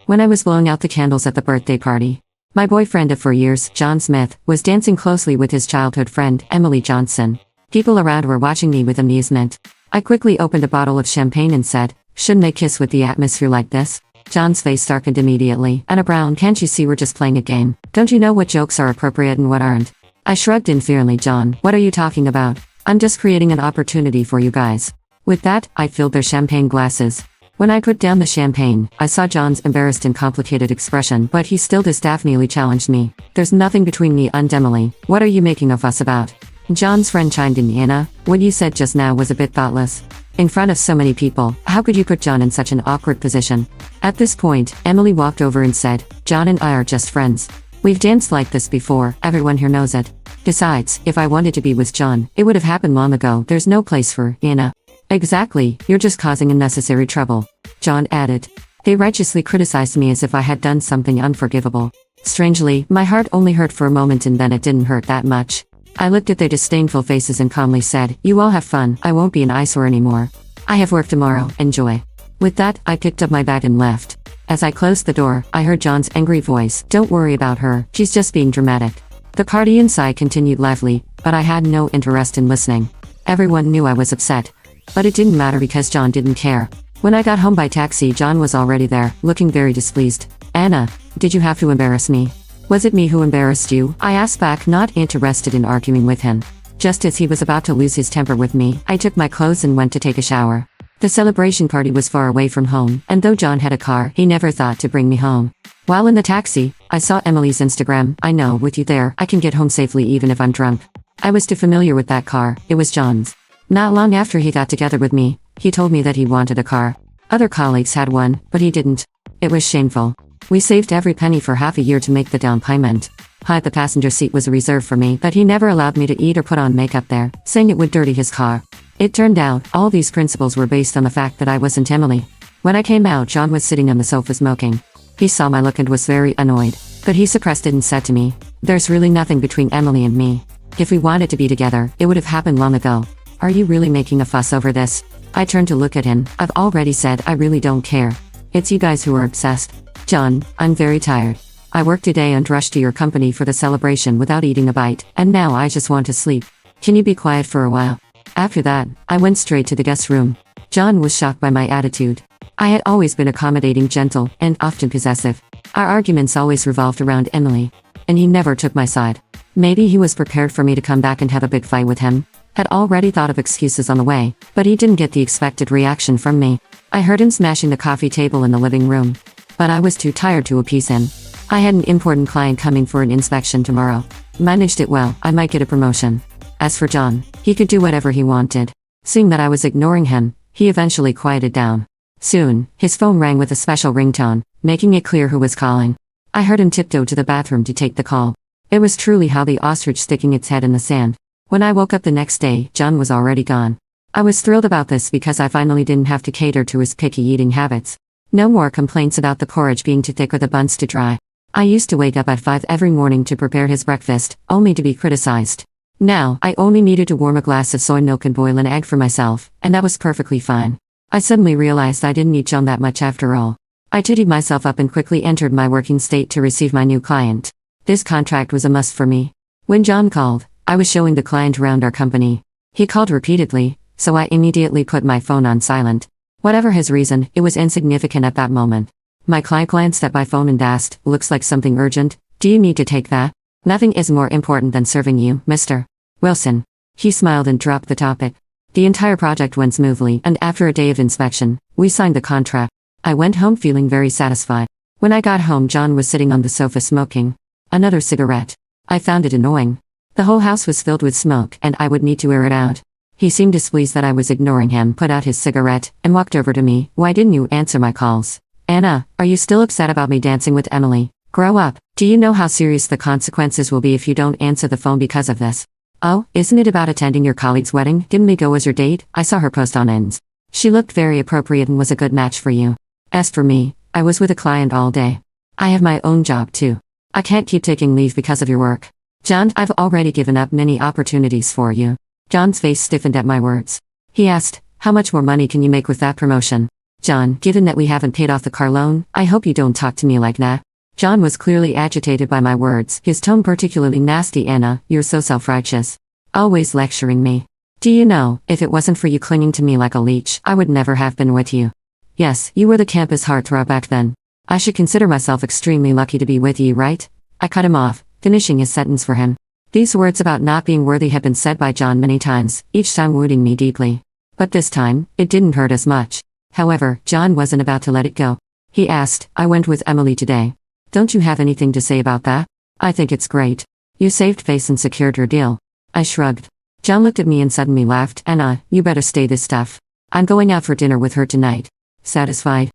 When I was blowing out the candles at the birthday party, my boyfriend of 4 years, John Smith, was dancing closely with his childhood friend, Emily Johnson. People around were watching me with amusement. I quickly opened a bottle of champagne and said, "Shouldn't they kiss with the atmosphere like this?" John's face darkened immediately. "Anna Brown, can't you see we're just playing a game? Don't you know what jokes are appropriate and what aren't?" I shrugged inferiorly. "John, what are you talking about? I'm just creating an opportunity for you guys." With that, I filled their champagne glasses. When I put down the champagne, I saw John's embarrassed and complicated expression, but he still disapprovingly challenged me. "There's nothing between me and Emily. What are you making a fuss about?" John's friend chimed in. "Anna, what you said just now was a bit thoughtless. In front of so many people, how could you put John in such an awkward position?" At this point, Emily walked over and said, "John and I are just friends. We've danced like this before, everyone here knows it. Besides, if I wanted to be with John, it would have happened long ago. There's no place for Anna." "Exactly, you're just causing unnecessary trouble," John added. They righteously criticized me as if I had done something unforgivable. Strangely, my heart only hurt for a moment and then it didn't hurt that much. I looked at their disdainful faces and calmly said, "You all have fun, I won't be an eyesore anymore. I have work tomorrow, enjoy." With that, I picked up my bag and left. As I closed the door, I heard John's angry voice, "Don't worry about her, she's just being dramatic." The party inside continued lively, but I had no interest in listening. Everyone knew I was upset. But it didn't matter because John didn't care. When I got home by taxi, John was already there, looking very displeased. "Anna, did you have to embarrass me?" "Was it me who embarrassed you?" I asked back, not interested in arguing with him. Just as he was about to lose his temper with me, I took my clothes and went to take a shower. The celebration party was far away from home, and though John had a car, he never thought to bring me home. While in the taxi, I saw Emily's Instagram. "I know, with you there, I can get home safely even if I'm drunk." I was too familiar with that car, it was John's. Not long after he got together with me, he told me that he wanted a car. Other colleagues had one, but he didn't. It was shameful. We saved every penny for half a year to make the down payment. The passenger seat was reserved for me, but he never allowed me to eat or put on makeup there, saying it would dirty his car. It turned out, all these principles were based on the fact that I wasn't Emily. When I came out, John was sitting on the sofa smoking. He saw my look and was very annoyed, but he suppressed it and said to me, "There's really nothing between Emily and me. If we wanted to be together, it would have happened long ago. Are you really making a fuss over this?" I turned to look at him. "I've already said I really don't care. It's you guys who are obsessed." "John, I'm very tired. I worked today and rushed to your company for the celebration without eating a bite, and now I just want to sleep. Can you be quiet for a while?" After that, I went straight to the guest room. John was shocked by my attitude. I had always been accommodating, gentle, and often possessive. Our arguments always revolved around Emily, and he never took my side. Maybe he was prepared for me to come back and have a big fight with him. Had already thought of excuses on the way, but he didn't get the expected reaction from me. I heard him smashing the coffee table in the living room, but I was too tired to appease him. I had an important client coming for an inspection tomorrow. Managed it well, I might get a promotion. As for John, he could do whatever he wanted. Seeing that I was ignoring him, he eventually quieted down. Soon, his phone rang with a special ringtone, making it clear who was calling. I heard him tiptoe to the bathroom to take the call. It was truly how the ostrich sticking its head in the sand. When I woke up the next day, John was already gone. I was thrilled about this because I finally didn't have to cater to his picky eating habits. No more complaints about the porridge being too thick or the buns too dry. I used to wake up at 5 every morning to prepare his breakfast, only to be criticized. Now, I only needed to warm a glass of soy milk and boil an egg for myself, and that was perfectly fine. I suddenly realized I didn't need John that much after all. I tittied myself up and quickly entered my working state to receive my new client. This contract was a must for me. When John called, I was showing the client around our company. He called repeatedly, so I immediately put my phone on silent. Whatever his reason, it was insignificant at that moment. My client glanced at my phone and asked, "Looks like something urgent. Do you need to take that?" "Nothing is more important than serving you, Mr. Wilson." He smiled and dropped the topic. The entire project went smoothly, and after a day of inspection, we signed the contract. I went home feeling very satisfied. When I got home, John was sitting on the sofa smoking another cigarette. I found it annoying. The whole house was filled with smoke, and I would need to air it out. He seemed displeased that I was ignoring him, put out his cigarette, and walked over to me. "Why didn't you answer my calls?" "Anna, are you still upset about me dancing with Emily? Grow up. Do you know how serious the consequences will be if you don't answer the phone because of this?" "Oh, isn't it about attending your colleague's wedding? Didn't we go as your date? I saw her post on Ins. She looked very appropriate and was a good match for you." As for me, I was with a client all day. I have my own job too. I can't keep taking leave because of your work. "John, I've already given up many opportunities for you." John's face stiffened at my words. He asked, "How much more money can you make with that promotion?" John, given that we haven't paid off the car loan, I hope you don't talk to me like that. John was clearly agitated by my words, his tone particularly nasty. Anna, you're so self-righteous. Always lecturing me. Do you know, if it wasn't for you clinging to me like a leech, I would never have been with you. Yes, you were the campus heartthrob back then. I should consider myself extremely lucky to be with you, right? I cut him off, finishing his sentence for him. These words about not being worthy had been said by John many times, each time wounding me deeply. But this time, it didn't hurt as much. However, John wasn't about to let it go. He asked, I went with Emily today. Don't you have anything to say about that? I think it's great. You saved face and secured your deal. I shrugged. John looked at me and suddenly laughed. Anna, you better stay this stuff. I'm going out for dinner with her tonight. Satisfied?